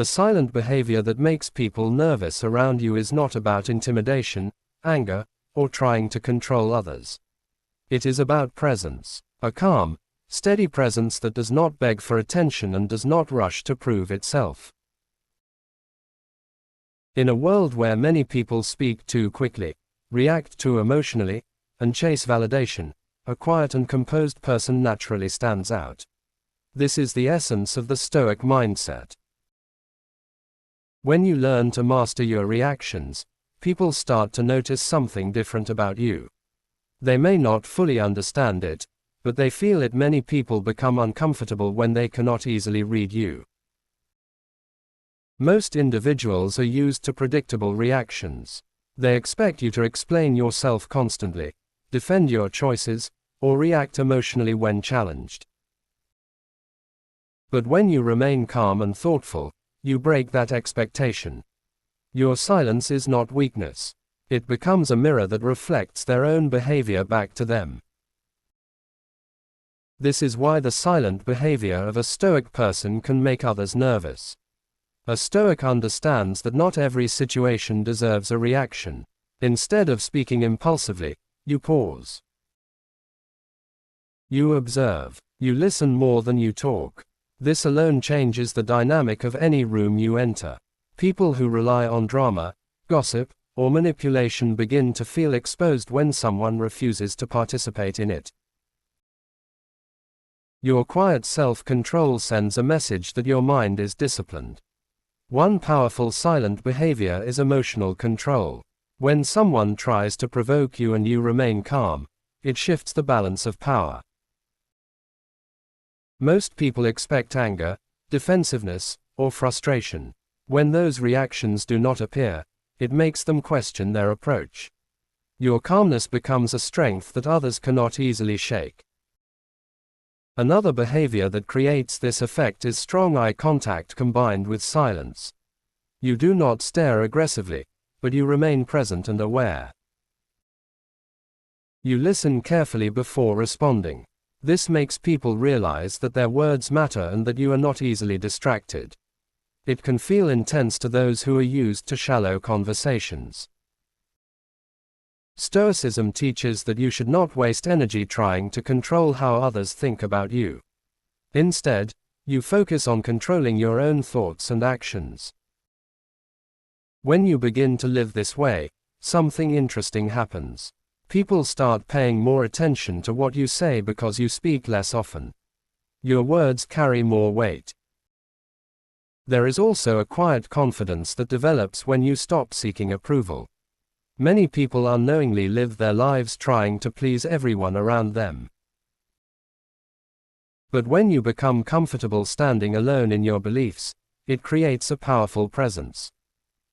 The silent behavior that makes people nervous around you is not about intimidation, anger, or trying to control others. It is about presence, a calm, steady presence that does not beg for attention and does not rush to prove itself. In a world where many people speak too quickly, react too emotionally, and chase validation, a quiet and composed person naturally stands out. This is the essence of the Stoic mindset. When you learn to master your reactions, people start to notice something different about you. They may not fully understand it, but they feel it. Many people become uncomfortable when they cannot easily read you. Most individuals are used to predictable reactions. They expect you to explain yourself constantly, defend your choices, or react emotionally when challenged. But when you remain calm and thoughtful, you break that expectation. Your silence is not weakness. It becomes a mirror that reflects their own behavior back to them. This is why the silent behavior of a Stoic person can make others nervous. A Stoic understands that not every situation deserves a reaction. Instead of speaking impulsively, you pause. You observe. You listen more than you talk. This alone changes the dynamic of any room you enter. People who rely on drama, gossip, or manipulation begin to feel exposed when someone refuses to participate in it. Your quiet self-control sends a message that your mind is disciplined. One powerful silent behavior is emotional control. When someone tries to provoke you and you remain calm, it shifts the balance of power. Most people expect anger, defensiveness, or frustration. When those reactions do not appear, it makes them question their approach. Your calmness becomes a strength that others cannot easily shake. Another behavior that creates this effect is strong eye contact combined with silence. You do not stare aggressively, but you remain present and aware. You listen carefully before responding. This makes people realize that their words matter and that you are not easily distracted. It can feel intense to those who are used to shallow conversations. Stoicism teaches that you should not waste energy trying to control how others think about you. Instead, you focus on controlling your own thoughts and actions. When you begin to live this way, something interesting happens. People start paying more attention to what you say because you speak less often. Your words carry more weight. There is also a quiet confidence that develops when you stop seeking approval. Many people unknowingly live their lives trying to please everyone around them. But when you become comfortable standing alone in your beliefs, it creates a powerful presence.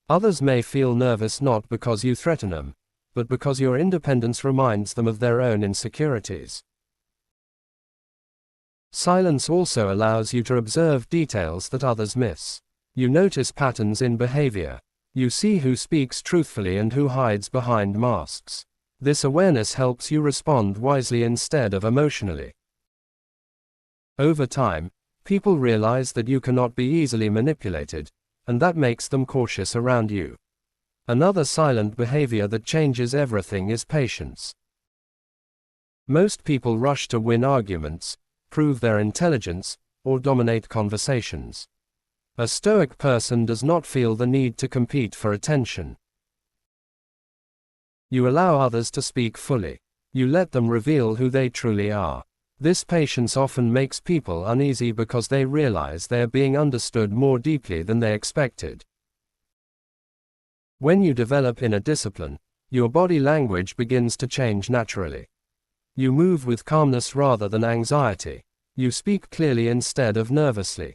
Others may feel nervous not because you threaten them, but because your independence reminds them of their own insecurities. Silence also allows you to observe details that others miss. You notice patterns in behavior. You see who speaks truthfully and who hides behind masks. This awareness helps you respond wisely instead of emotionally. Over time, people realize that you cannot be easily manipulated, and that makes them cautious around you. Another silent behavior that changes everything is patience. Most people rush to win arguments, prove their intelligence, or dominate conversations. A Stoic person does not feel the need to compete for attention. You allow others to speak fully. You let them reveal who they truly are. This patience often makes people uneasy because they realize they are being understood more deeply than they expected. When you develop inner discipline, your body language begins to change naturally. You move with calmness rather than anxiety. You speak clearly instead of nervously.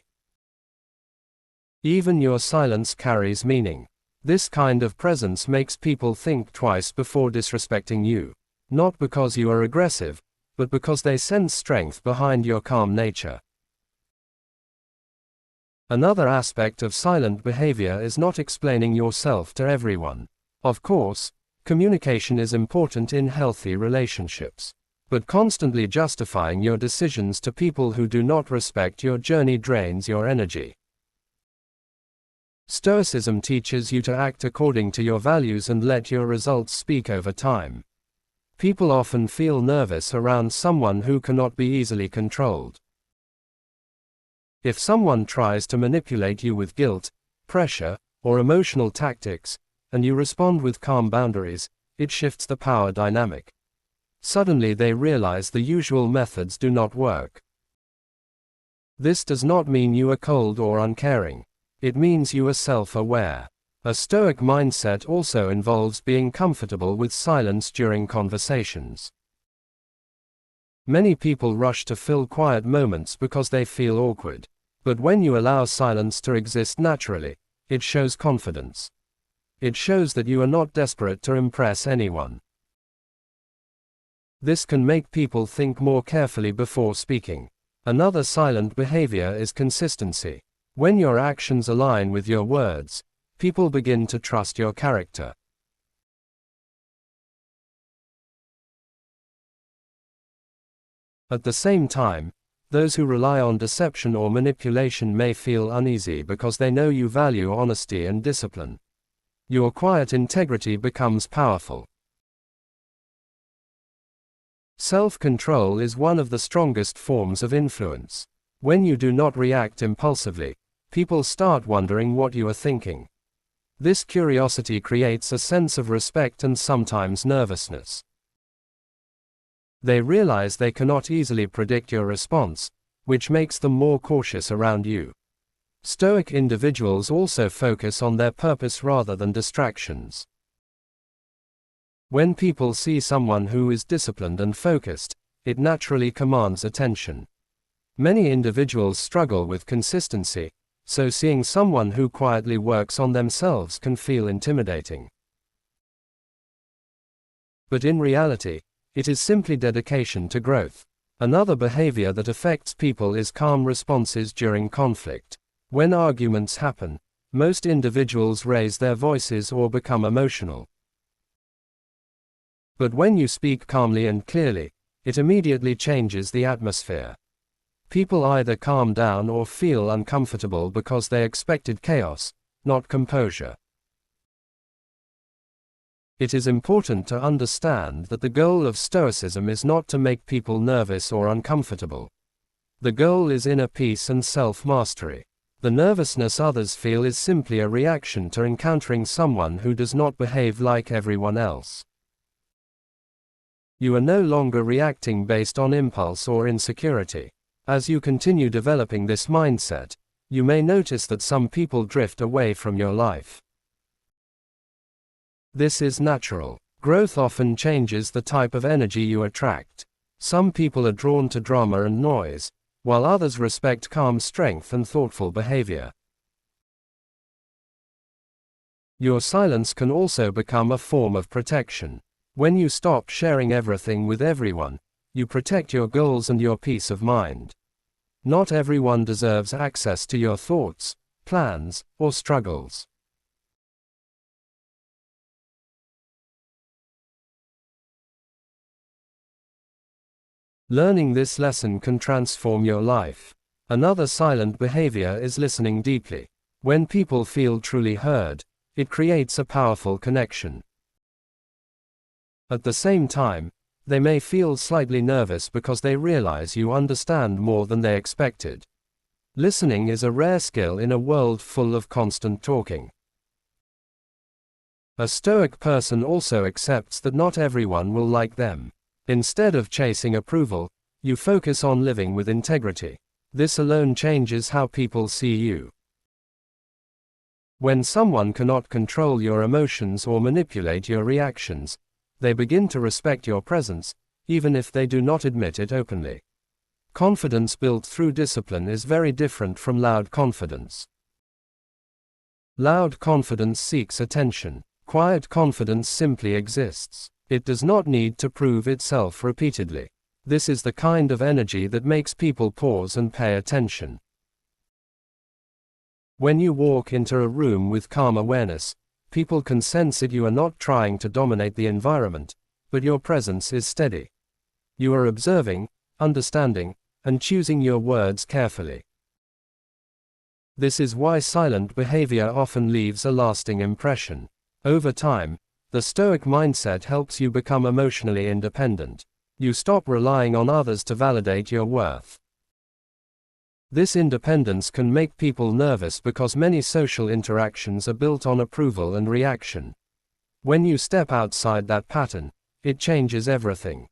Even your silence carries meaning. This kind of presence makes people think twice before disrespecting you. Not because you are aggressive, but because they sense strength behind your calm nature. Another aspect of silent behavior is not explaining yourself to everyone. Of course, communication is important in healthy relationships. But constantly justifying your decisions to people who do not respect your journey drains your energy. Stoicism teaches you to act according to your values and let your results speak over time. People often feel nervous around someone who cannot be easily controlled. If someone tries to manipulate you with guilt, pressure, or emotional tactics, and you respond with calm boundaries, it shifts the power dynamic. Suddenly they realize the usual methods do not work. This does not mean you are cold or uncaring. It means you are self-aware. A Stoic mindset also involves being comfortable with silence during conversations. Many people rush to fill quiet moments because they feel awkward. But when you allow silence to exist naturally, it shows confidence. It shows that you are not desperate to impress anyone. This can make people think more carefully before speaking. Another silent behavior is consistency. When your actions align with your words, people begin to trust your character. At the same time, those who rely on deception or manipulation may feel uneasy because they know you value honesty and discipline. Your quiet integrity becomes powerful. Self-control is one of the strongest forms of influence. When you do not react impulsively, people start wondering what you are thinking. This curiosity creates a sense of respect and sometimes nervousness. They realize they cannot easily predict your response, which makes them more cautious around you. Stoic individuals also focus on their purpose rather than distractions. When people see someone who is disciplined and focused, it naturally commands attention. Many individuals struggle with consistency, so seeing someone who quietly works on themselves can feel intimidating. But in reality, it is simply dedication to growth. Another behavior that affects people is calm responses during conflict. When arguments happen, most individuals raise their voices or become emotional. But when you speak calmly and clearly, it immediately changes the atmosphere. People either calm down or feel uncomfortable because they expected chaos, not composure. It is important to understand that the goal of Stoicism is not to make people nervous or uncomfortable. The goal is inner peace and self-mastery. The nervousness others feel is simply a reaction to encountering someone who does not behave like everyone else. You are no longer reacting based on impulse or insecurity. As you continue developing this mindset, you may notice that some people drift away from your life. This is natural. Growth often changes the type of energy you attract. Some people are drawn to drama and noise, while others respect calm strength and thoughtful behavior. Your silence can also become a form of protection. When you stop sharing everything with everyone, you protect your goals and your peace of mind. Not everyone deserves access to your thoughts, plans, or struggles. Learning this lesson can transform your life. Another silent behavior is listening deeply. When people feel truly heard, it creates a powerful connection. At the same time, they may feel slightly nervous because they realize you understand more than they expected. Listening is a rare skill in a world full of constant talking. A Stoic person also accepts that not everyone will like them. Instead of chasing approval, you focus on living with integrity. This alone changes how people see you. When someone cannot control your emotions or manipulate your reactions, they begin to respect your presence, even if they do not admit it openly. Confidence built through discipline is very different from loud confidence. Loud confidence seeks attention. Quiet confidence simply exists. It does not need to prove itself repeatedly. This is the kind of energy that makes people pause and pay attention. When you walk into a room with calm awareness, people can sense that you are not trying to dominate the environment, but your presence is steady. You are observing, understanding, and choosing your words carefully. This is why silent behavior often leaves a lasting impression. Over time, the Stoic mindset helps you become emotionally independent. You stop relying on others to validate your worth. This independence can make people nervous because many social interactions are built on approval and reaction. When you step outside that pattern, it changes everything.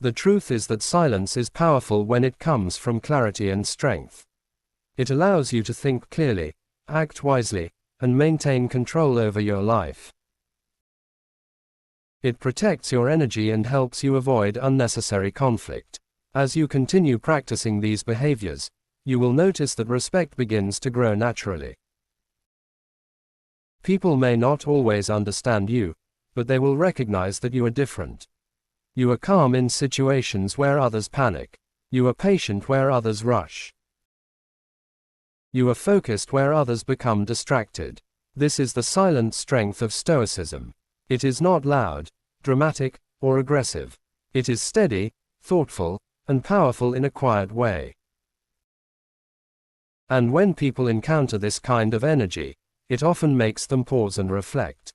The truth is that silence is powerful when it comes from clarity and strength. It allows you to think clearly, act wisely, and maintain control over your life. It protects your energy and helps you avoid unnecessary conflict. As you continue practicing these behaviors, you will notice that respect begins to grow naturally. People may not always understand you, but they will recognize that you are different. You are calm in situations where others panic. You are patient where others rush. You are focused where others become distracted. This is the silent strength of Stoicism. It is not loud, dramatic, or aggressive. It is steady, thoughtful, and powerful in a quiet way. And when people encounter this kind of energy, it often makes them pause and reflect.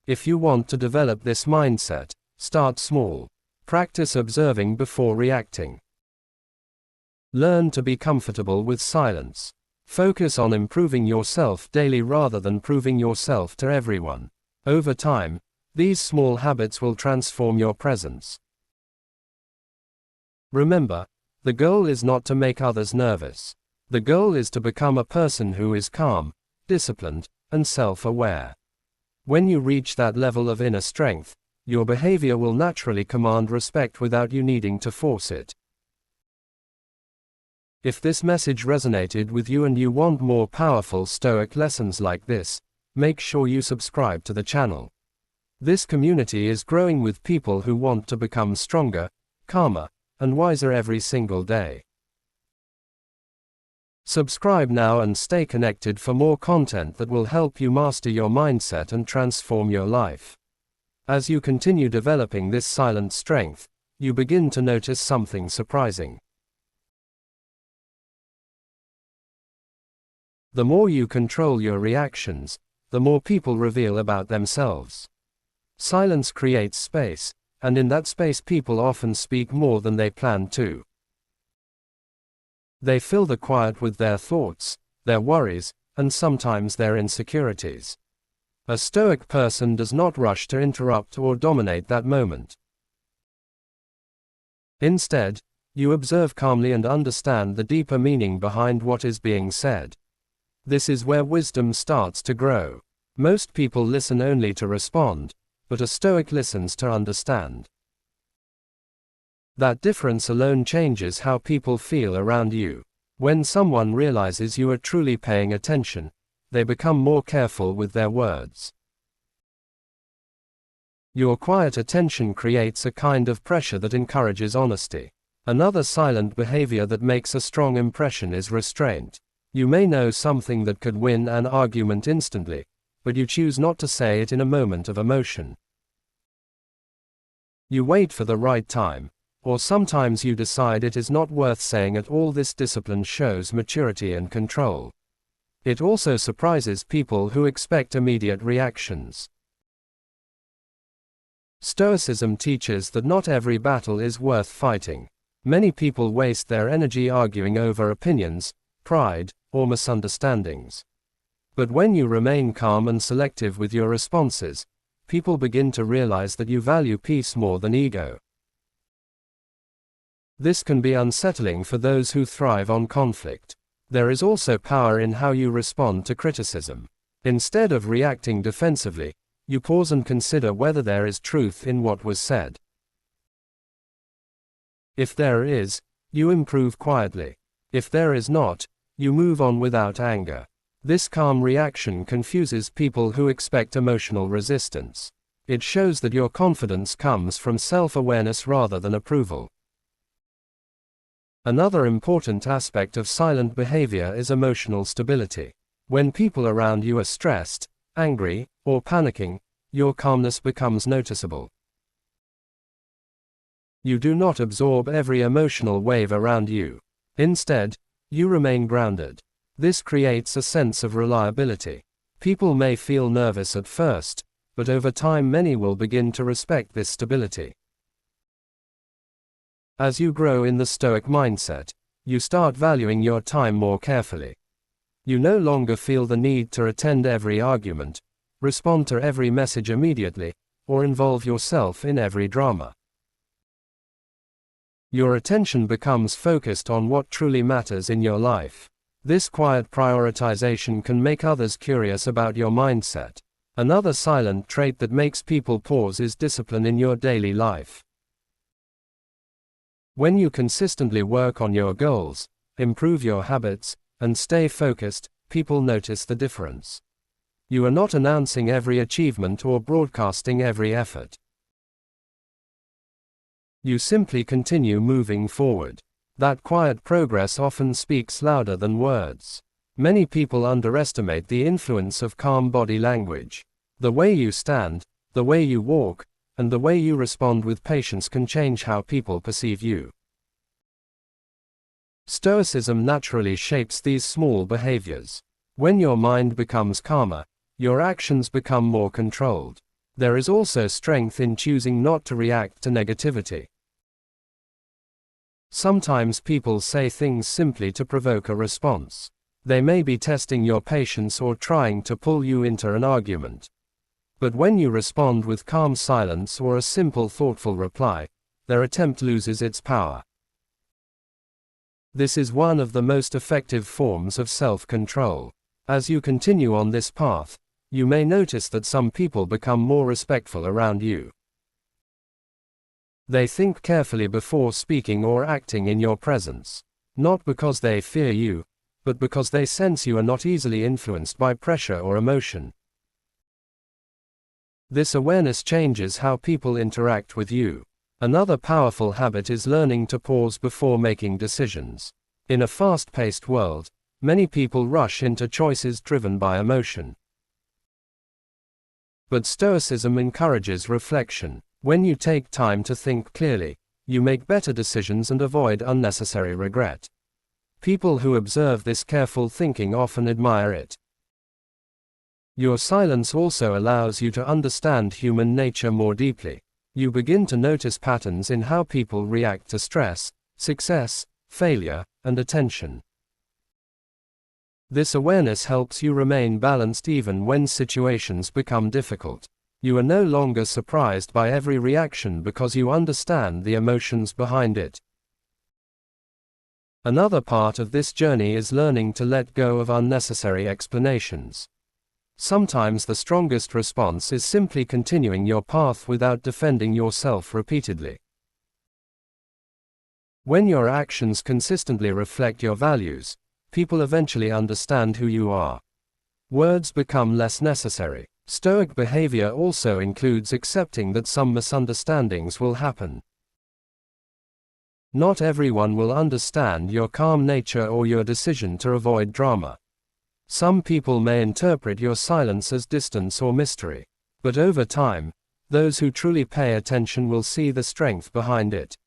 If you want to develop this mindset, start small. Practice observing before reacting. Learn to be comfortable with silence. Focus on improving yourself daily rather than proving yourself to everyone. Over time, these small habits will transform your presence. Remember, the goal is not to make others nervous. The goal is to become a person who is calm, disciplined, and self-aware. When you reach that level of inner strength, your behavior will naturally command respect without you needing to force it. If this message resonated with you and you want more powerful Stoic lessons like this, make sure you subscribe to the channel. This community is growing with people who want to become stronger, calmer, and wiser every single day. Subscribe now and stay connected for more content that will help you master your mindset and transform your life. As you continue developing this silent strength, you begin to notice something surprising. The more you control your reactions, the more people reveal about themselves. Silence creates space, and in that space people often speak more than they plan to. They fill the quiet with their thoughts, their worries, and sometimes their insecurities. A Stoic person does not rush to interrupt or dominate that moment. Instead, you observe calmly and understand the deeper meaning behind what is being said. This is where wisdom starts to grow. Most people listen only to respond, but a Stoic listens to understand. That difference alone changes how people feel around you. When someone realizes you are truly paying attention, they become more careful with their words. Your quiet attention creates a kind of pressure that encourages honesty. Another silent behavior that makes a strong impression is restraint. You may know something that could win an argument instantly, but you choose not to say it in a moment of emotion. You wait for the right time, or sometimes you decide it is not worth saying at all. This discipline shows maturity and control. It also surprises people who expect immediate reactions. Stoicism teaches that not every battle is worth fighting. Many people waste their energy arguing over opinions, pride, or misunderstandings. But when you remain calm and selective with your responses, people begin to realize that you value peace more than ego. This can be unsettling for those who thrive on conflict. There is also power in how you respond to criticism. Instead of reacting defensively, you pause and consider whether there is truth in what was said. If there is, you improve quietly. If there is not, you move on without anger. This calm reaction confuses people who expect emotional resistance. It shows that your confidence comes from self-awareness rather than approval. Another important aspect of silent behavior is emotional stability. When people around you are stressed, angry, or panicking, your calmness becomes noticeable. You do not absorb every emotional wave around you. Instead, you remain grounded. This creates a sense of reliability. People may feel nervous at first, but over time many will begin to respect this stability. As you grow in the Stoic mindset, you start valuing your time more carefully. You no longer feel the need to attend every argument, respond to every message immediately, or involve yourself in every drama. Your attention becomes focused on what truly matters in your life. This quiet prioritization can make others curious about your mindset. Another silent trait that makes people pause is discipline in your daily life. When you consistently work on your goals, improve your habits, and stay focused, people notice the difference. You are not announcing every achievement or broadcasting every effort. You simply continue moving forward. That quiet progress often speaks louder than words. Many people underestimate the influence of calm body language. The way you stand, the way you walk, and the way you respond with patience can change how people perceive you. Stoicism naturally shapes these small behaviors. When your mind becomes calmer, your actions become more controlled. There is also strength in choosing not to react to negativity. Sometimes people say things simply to provoke a response. They may be testing your patience or trying to pull you into an argument. But when you respond with calm silence or a simple thoughtful reply, their attempt loses its power. This is one of the most effective forms of self-control. As you continue on this path, you may notice that some people become more respectful around you. They think carefully before speaking or acting in your presence. Not because they fear you, but because they sense you are not easily influenced by pressure or emotion. This awareness changes how people interact with you. Another powerful habit is learning to pause before making decisions. In a fast-paced world, many people rush into choices driven by emotion. But Stoicism encourages reflection. When you take time to think clearly, you make better decisions and avoid unnecessary regret. People who observe this careful thinking often admire it. Your silence also allows you to understand human nature more deeply. You begin to notice patterns in how people react to stress, success, failure, and attention. This awareness helps you remain balanced even when situations become difficult. You are no longer surprised by every reaction because you understand the emotions behind it. Another part of this journey is learning to let go of unnecessary explanations. Sometimes the strongest response is simply continuing your path without defending yourself repeatedly. When your actions consistently reflect your values, people eventually understand who you are. Words become less necessary. Stoic behavior also includes accepting that some misunderstandings will happen. Not everyone will understand your calm nature or your decision to avoid drama. Some people may interpret your silence as distance or mystery. But over time, those who truly pay attention will see the strength behind it.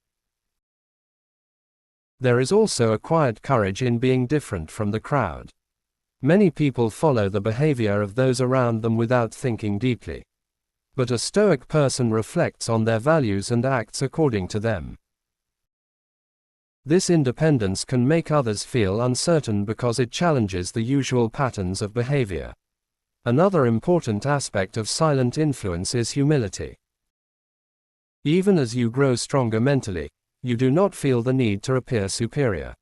There is also a quiet courage in being different from the crowd. Many people follow the behavior of those around them without thinking deeply. But a Stoic person reflects on their values and acts according to them. This independence can make others feel uncertain because it challenges the usual patterns of behavior. Another important aspect of silent influence is humility. Even as you grow stronger mentally, you do not feel the need to appear superior.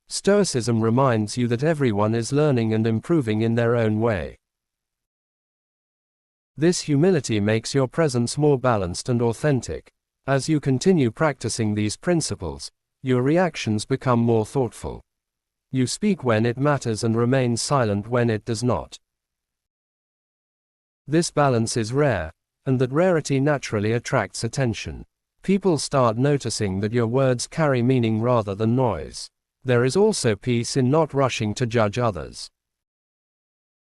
Stoicism reminds you that everyone is learning and improving in their own way. This humility makes your presence more balanced and authentic. As you continue practicing these principles, your reactions become more thoughtful. You speak when it matters and remain silent when it does not. This balance is rare, and that rarity naturally attracts attention. People start noticing that your words carry meaning rather than noise. There is also peace in not rushing to judge others.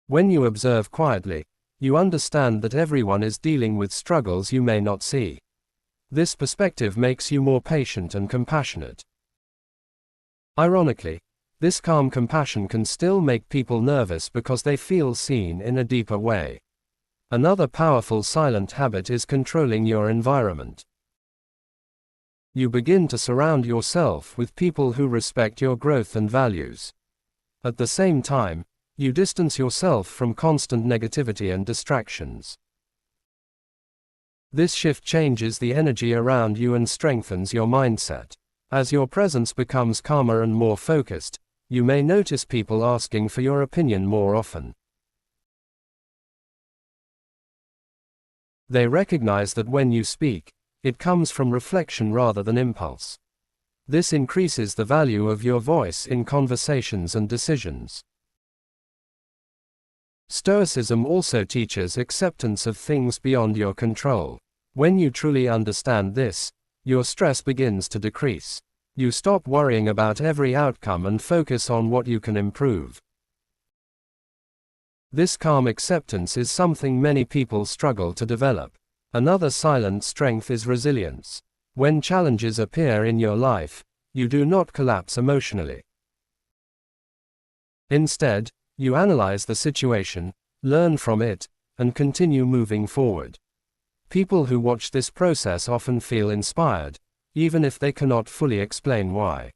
When you observe quietly, you understand that everyone is dealing with struggles you may not see. This perspective makes you more patient and compassionate. Ironically, This calm compassion can still make people nervous because they feel seen in a deeper way. Another powerful silent habit is controlling your environment. You begin to surround yourself with people who respect your growth and values. At the same time, you distance yourself from constant negativity and distractions. This shift changes the energy around you and strengthens your mindset. As your presence becomes calmer and more focused, you may notice people asking for your opinion more often. They recognize that when you speak, it comes from reflection rather than impulse. This increases the value of your voice in conversations and decisions. Stoicism also teaches acceptance of things beyond your control. When you truly understand this, your stress begins to decrease. You stop worrying about every outcome and focus on what you can improve. This calm acceptance is something many people struggle to develop. Another silent strength is resilience. When challenges appear in your life, you do not collapse emotionally. Instead, you analyze the situation, learn from it, and continue moving forward. People who watch this process often feel inspired, even if they cannot fully explain why.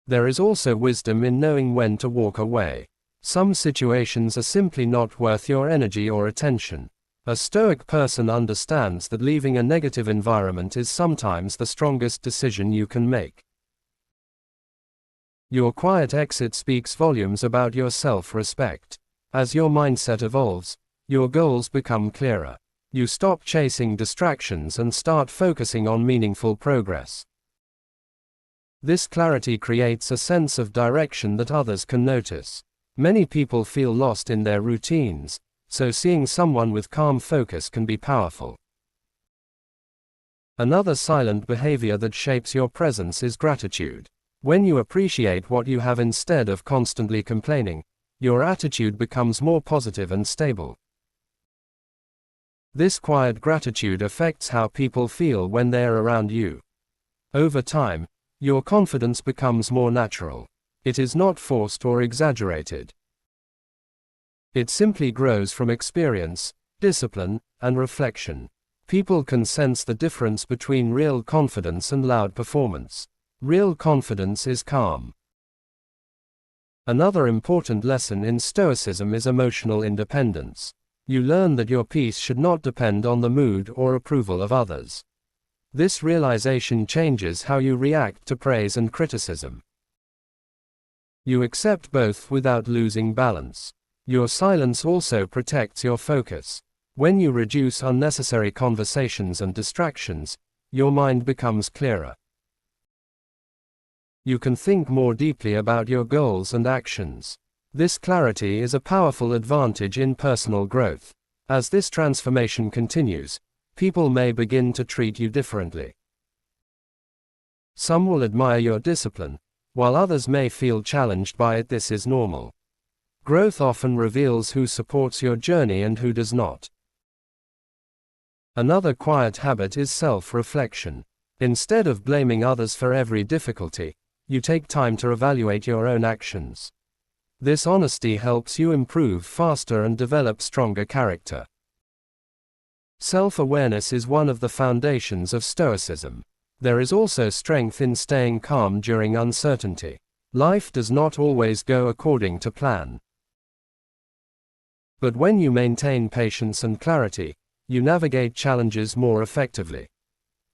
There is also wisdom in knowing when to walk away. Some situations are simply not worth your energy or attention. A Stoic person understands that leaving a negative environment is sometimes the strongest decision you can make. Your quiet exit speaks volumes about your self-respect. As your mindset evolves, your goals become clearer. You stop chasing distractions and start focusing on meaningful progress. This clarity creates a sense of direction that others can notice. Many people feel lost in their routines, so seeing someone with calm focus can be powerful. Another silent behavior that shapes your presence is gratitude. When you appreciate what you have instead of constantly complaining, your attitude becomes more positive and stable. This quiet gratitude affects how people feel when they are around you. Over time, your confidence becomes more natural. It is not forced or exaggerated. It simply grows from experience, discipline, and reflection. People can sense the difference between real confidence and loud performance. Real confidence is calm. Another important lesson in Stoicism is emotional independence. You learn that your peace should not depend on the mood or approval of others. This realization changes how you react to praise and criticism. You accept both without losing balance. Your silence also protects your focus. When you reduce unnecessary conversations and distractions, your mind becomes clearer. You can think more deeply about your goals and actions. This clarity is a powerful advantage in personal growth. As this transformation continues, people may begin to treat you differently. Some will admire your discipline, while others may feel challenged by it. This is normal. Growth often reveals who supports your journey and who does not. Another quiet habit is self-reflection. Instead of blaming others for every difficulty, you take time to evaluate your own actions. This honesty helps you improve faster and develop stronger character. Self-awareness is one of the foundations of Stoicism. There is also strength in staying calm during uncertainty. Life does not always go according to plan. But when you maintain patience and clarity, you navigate challenges more effectively.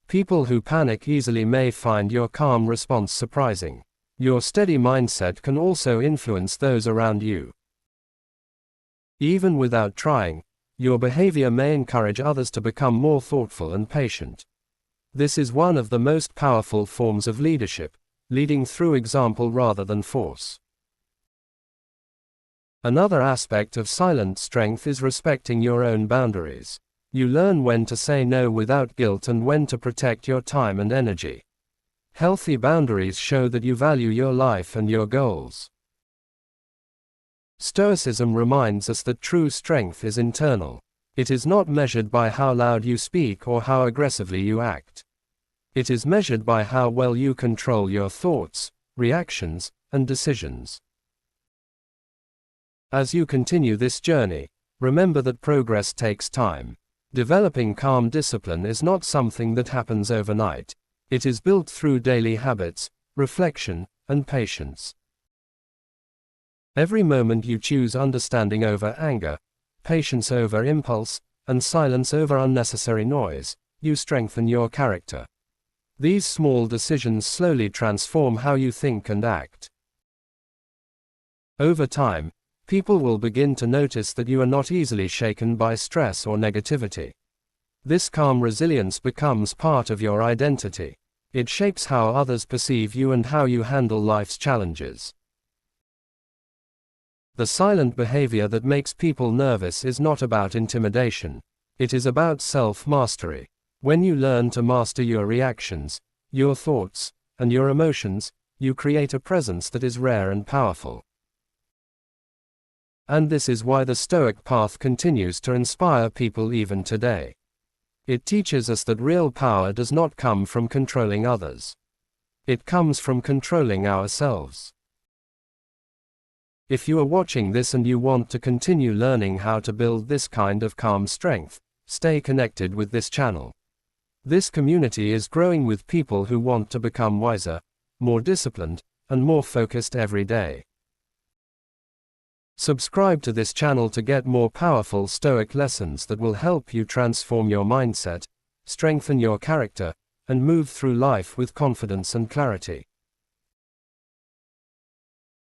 People who panic easily may find your calm response surprising. Your steady mindset can also influence those around you. Even without trying, your behavior may encourage others to become more thoughtful and patient. This is one of the most powerful forms of leadership, leading through example rather than force. Another aspect of silent strength is respecting your own boundaries. You learn when to say no without guilt and when to protect your time and energy. Healthy boundaries show that you value your life and your goals. Stoicism reminds us that true strength is internal. It is not measured by how loud you speak or how aggressively you act. It is measured by how well you control your thoughts, reactions, and decisions. As you continue this journey, remember that progress takes time. Developing calm discipline is not something that happens overnight. It is built through daily habits, reflection, and patience. Every moment you choose understanding over anger, patience over impulse, and silence over unnecessary noise, you strengthen your character. These small decisions slowly transform how you think and act. Over time, people will begin to notice that you are not easily shaken by stress or negativity. This calm resilience becomes part of your identity. It shapes how others perceive you and how you handle life's challenges. The silent behavior that makes people nervous is not about intimidation. It is about self-mastery. When you learn to master your reactions, your thoughts, and your emotions, you create a presence that is rare and powerful. And this is why the Stoic path continues to inspire people even today. It teaches us that real power does not come from controlling others. It comes from controlling ourselves. If you are watching this and you want to continue learning how to build this kind of calm strength, stay connected with this channel. This community is growing with people who want to become wiser, more disciplined, and more focused every day. Subscribe to this channel to get more powerful Stoic lessons that will help you transform your mindset, strengthen your character, and move through life with confidence and clarity.